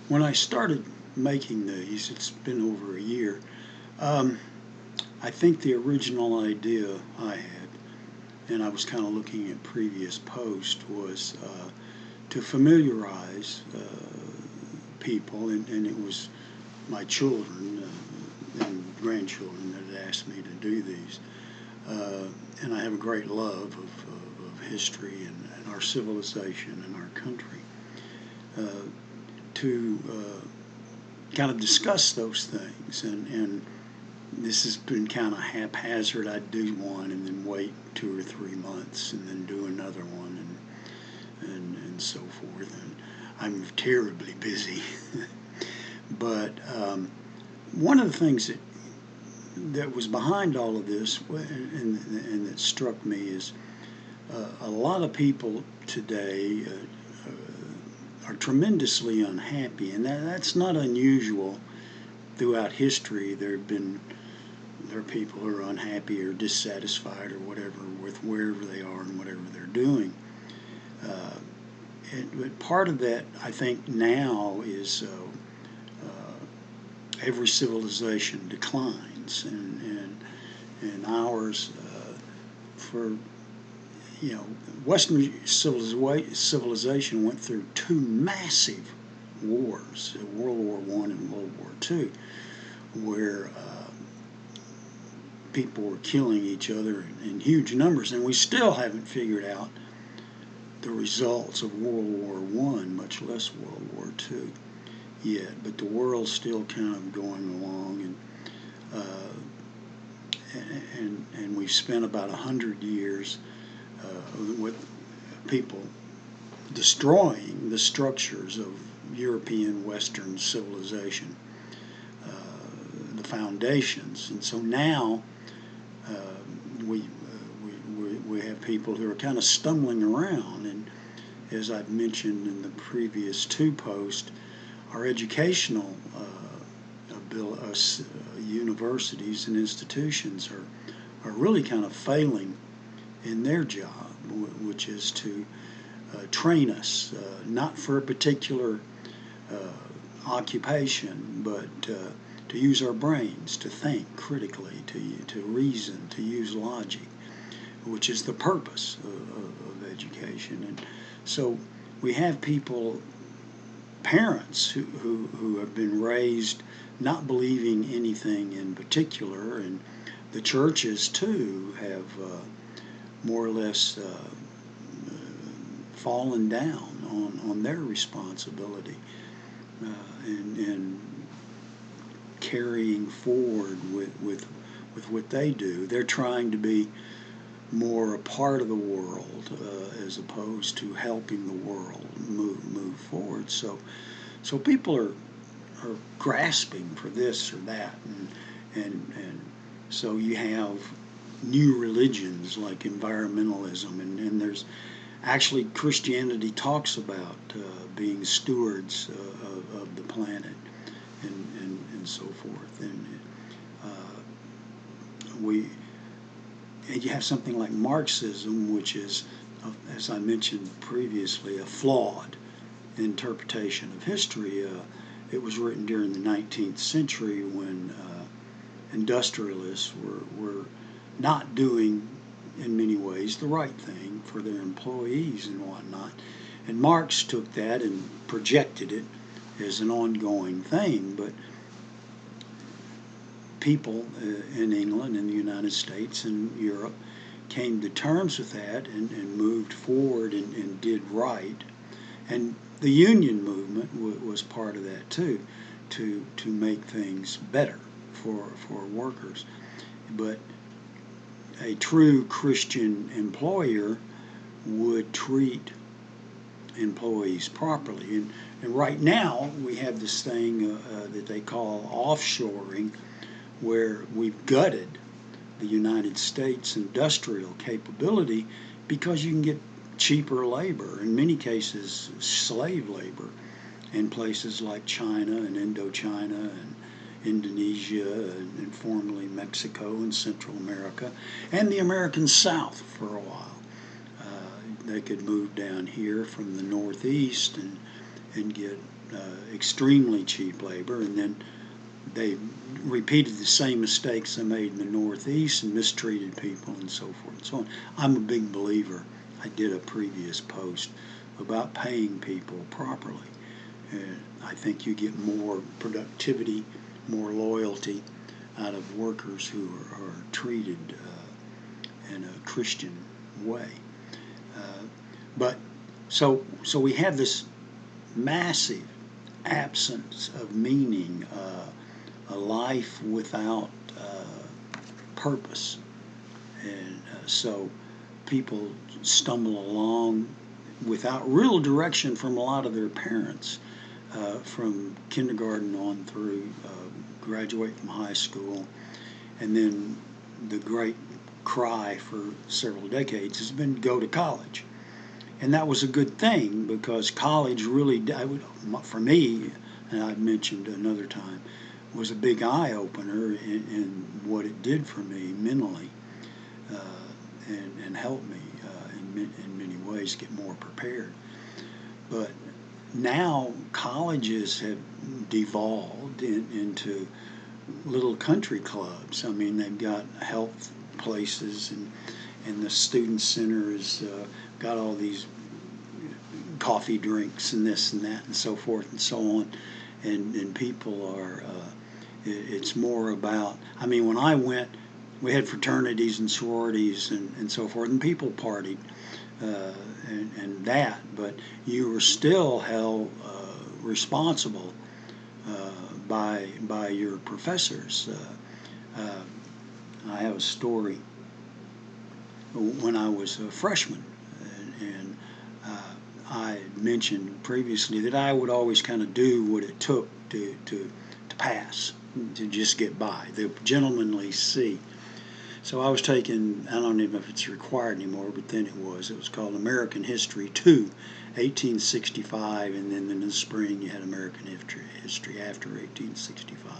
When I started making these, it's been over a year, um, I think the original idea I had, and I was kind of looking at previous posts, was to familiarize people, and it was my children and grandchildren that had asked me to do these. And I have a great love of history and our civilization and our country. To kind of discuss those things, and this has been kind of haphazard. I'd do one and then wait 2 or 3 months and then do another one, and so forth. And I'm terribly busy. But one of the things that was behind all of this, and that struck me, is a lot of people today are tremendously unhappy, and that's not unusual. Throughout history, there are people who are unhappy or dissatisfied or whatever with wherever they are and whatever they're doing. But part of that, I think, now is every civilization declines, and ours, for Western civilization went through two massive wars, World War I and World War II, where people were killing each other in huge numbers, and we still haven't figured out the results of World War I, much less World War II yet. But the world's still kind of going along, and we've spent about 100 years with people destroying the structures of European Western civilization, the foundations. And so now we have people who are kind of stumbling around. And as I've mentioned in the previous two posts, our educational universities and institutions are really kind of failing in their job, which is to train us, not for a particular occupation, but to use our brains, to think critically, to reason, to use logic, which is the purpose of education. And so we have people, parents who have been raised not believing anything in particular, and the churches too have more or less fallen down on their responsibility in carrying forward with what they do. They're trying to be more a part of the world as opposed to helping the world move forward. So people are grasping for this or that, and so you have new religions like environmentalism, and there's actually Christianity talks about being stewards of the planet and so forth, and you have something like Marxism, which is, as I mentioned previously, a flawed interpretation of history. It was written during the 19th century when industrialists were not doing, in many ways, the right thing for their employees and whatnot. And Marx took that and projected it as an ongoing thing, but people in England and the United States and Europe came to terms with that and moved forward and did right. And the union movement was part of that too, to make things better for workers. But a true Christian employer would treat employees properly. And right now we have this thing that they call offshoring, where we've gutted the United States industrial capability because you can get cheaper labor, in many cases slave labor, in places like China and Indochina and Indonesia and formerly Mexico and Central America and the American South for a while. They could move down here from the Northeast and get extremely cheap labor, and then they repeated the same mistakes they made in the Northeast and mistreated people and so forth and so on. I'm a big believer. I did a previous post about paying people properly. And I think you get more productivity, more loyalty out of workers who are treated in a Christian way. But so we have this massive absence of meaning, a life without purpose, and so people stumble along without real direction from a lot of their parents, from kindergarten on through graduate from high school, and then the great cry for several decades has been go to college. And that was a good thing, because college really, for me, and I've mentioned another time, was a big eye-opener in what it did for me mentally, and helped me in many ways get more prepared. But now colleges have devolved into little country clubs. I mean, they've got health places, and the student center has got all these coffee drinks and this and that and so forth and so on, and people are it's more about, I mean, when I went, we had fraternities and sororities and so forth, and people partied and that, but you were still held responsible by your professors. I have a story when I was a freshman, and I mentioned previously that I would always kind of do what it took to pass, to just get by, the gentlemanly C. So I was taking, I don't even know if it's required anymore, but then it was called American History 2, 1865, and then in the spring you had American History after 1865.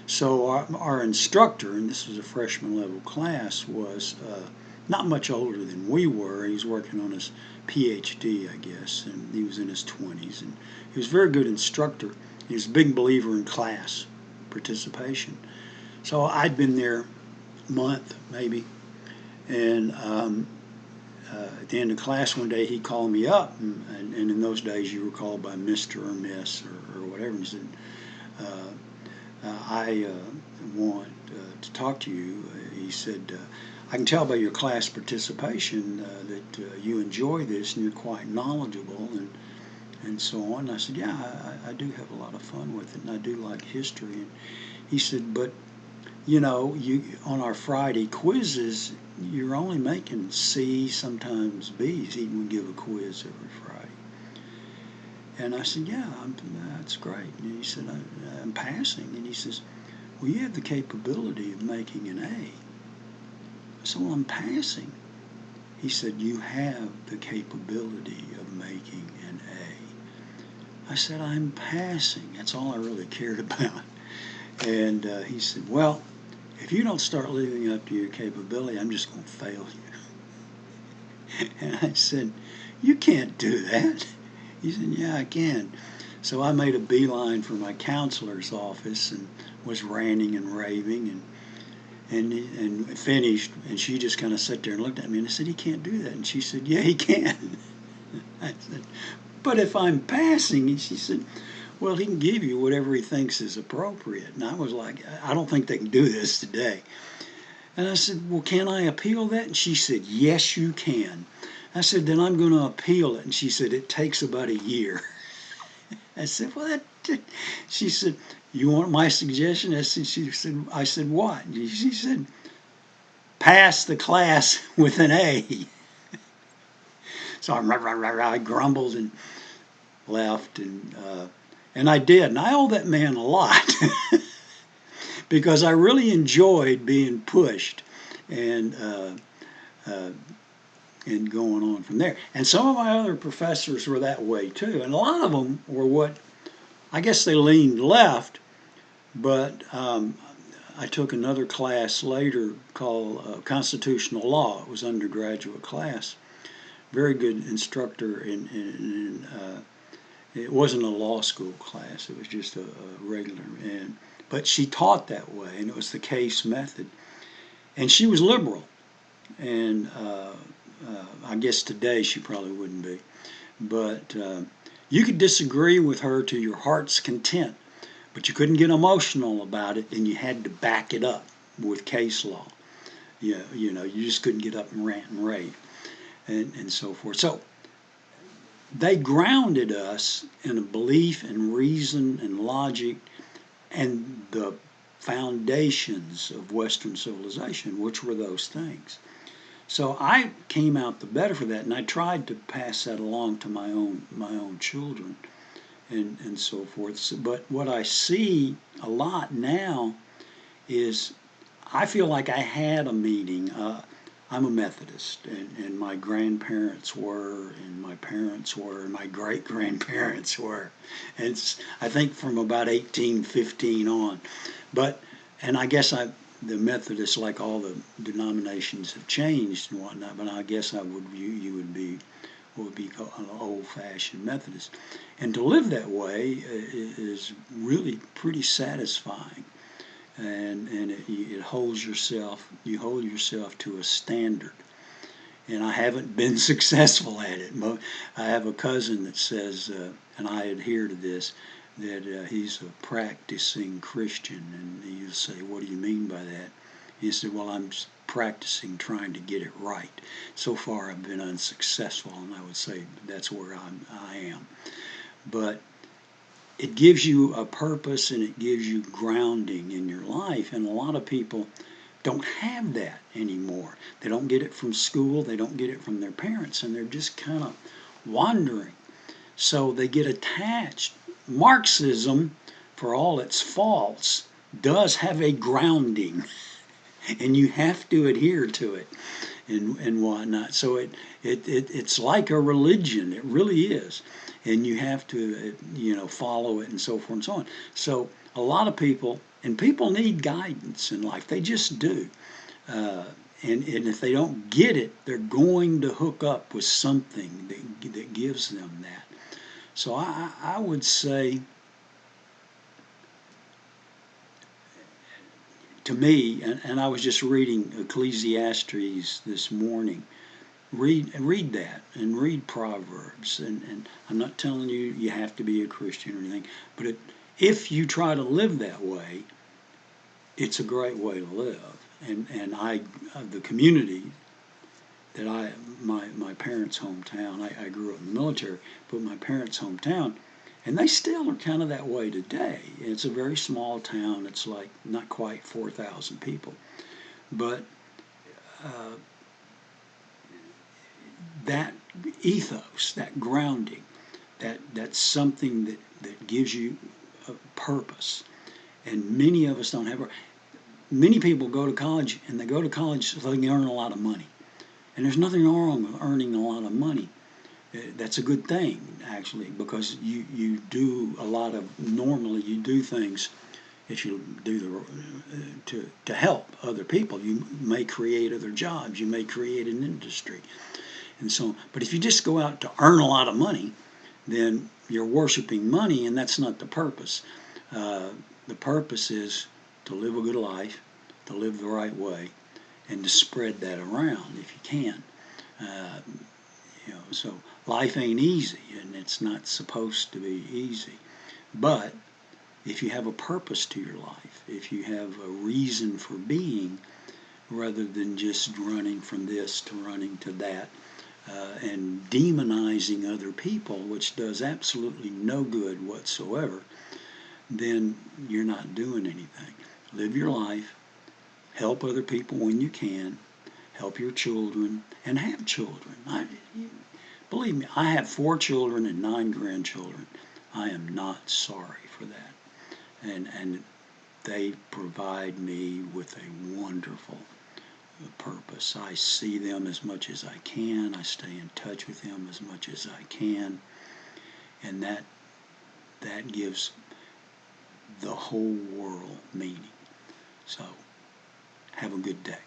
So our instructor, and this was a freshman level class, was not much older than we were. He was working on his PhD, I guess, and he was in his 20s. And he was a very good instructor. He was a big believer in class participation. So I'd been there a month, maybe, and at the end of class one day he called me up, and in those days you were called by Mr. or Miss or whatever, and he said, I want to talk to you. He said, I can tell by your class participation that you enjoy this and you're quite knowledgeable and so on. And I said, yeah, I do have a lot of fun with it, and I do like history. And he said, but you know, on our Friday quizzes, you're only making C, sometimes B's. He would give a quiz every Friday. And I said, yeah, that's great. And he said, I'm passing. And he says, well, you have the capability of making an A. I said, well, I'm passing. He said, you have the capability of making an A. I said, I'm passing. That's all I really cared about. And he said, well, if you don't start living up to your capability, I'm just going to fail you. And I said, you can't do that. He said, yeah, I can. So I made a beeline for my counselor's office and was ranting and raving and finished. And she just kind of sat there and looked at me, and I said, he can't do that. And she said, yeah, he can. I said, but if I'm passing, and she said, well, he can give you whatever he thinks is appropriate. And I was like, I don't think they can do this today. And I said, well, can I appeal that? And she said, yes, you can. I said, then I'm going to appeal it. And she said, it takes about a year. I said, well, she said, you want my suggestion? I said, what? She said, pass the class with an A. So I grumbled and left, and I did. And I owe that man a lot because I really enjoyed being pushed and going on from there. And some of my other professors were that way too. And a lot of them were I guess they leaned left, but I took another class later called Constitutional Law. It was an undergraduate class. Very good instructor It wasn't a law school class. It was just a regular. But she taught that way, and it was the case method. And she was liberal. And I guess today she probably wouldn't be. But you could disagree with her to your heart's content, but you couldn't get emotional about it, and you had to back it up with case law. You know, you just couldn't get up and rant and rave and so forth. So they grounded us in a belief and reason and logic and the foundations of Western civilization, which were those things. So I came out the better for that, and I tried to pass that along to my own children and so forth. But what I see a lot now is I feel like I had a meeting. I'm a Methodist, and my grandparents were, and my parents were, and my great-grandparents were. And I think from about 1815 on. And I guess the Methodists, like all the denominations, have changed and whatnot, but I guess you would be an old-fashioned Methodist. And to live that way is really pretty satisfying. And you hold yourself to a standard. And I haven't been successful at it. I have a cousin that says, and I adhere to this, that he's a practicing Christian. And you say, what do you mean by that? He said, well, I'm practicing trying to get it right. So far I've been unsuccessful, and I would say that's where I am. But it gives you a purpose, and it gives you grounding in your life, and a lot of people don't have that anymore. They don't get it from school, they don't get it from their parents, and they're just kind of wandering. So they get attached. Marxism, for all its faults, does have a grounding, and you have to adhere to it and whatnot. So it's like a religion. It really is. And you have to, follow it and so forth and so on. So a lot of people need guidance in life. They just do. And if they don't get it, they're going to hook up with something that gives them that. So I would say, to me, and I was just reading Ecclesiastes this morning. Read that, and read Proverbs, and I'm not telling you have to be a Christian or anything, but if you try to live that way, it's a great way to live. And the community that my parents' hometown, I grew up in the military, but my parents' hometown, and they still are kind of that way today. It's a very small town. It's like not quite 4,000 people, but that ethos, that grounding, that's something that gives you a purpose. And many of us don't have. Many people go to college, and they go to college so they can earn a lot of money. And there's nothing wrong with earning a lot of money. That's a good thing, actually, because you do a lot of, normally you do things, if you do to help other people. You may create other jobs. You may create an industry. And so, but if you just go out to earn a lot of money, then you're worshiping money, and that's not the purpose. The purpose is to live a good life, to live the right way, and to spread that around if you can. So life ain't easy, and it's not supposed to be easy. But if you have a purpose to your life, if you have a reason for being, rather than just running from this to running to that, and demonizing other people, which does absolutely no good whatsoever, then you're not doing anything. Live your life, help other people when you can, help your children, and have children. Believe me, I have 4 children and 9 grandchildren. I am not sorry for that. And they provide me with a wonderful purpose. I see them as much as I can. I stay in touch with them as much as I can. And that gives the whole world meaning. So, have a good day.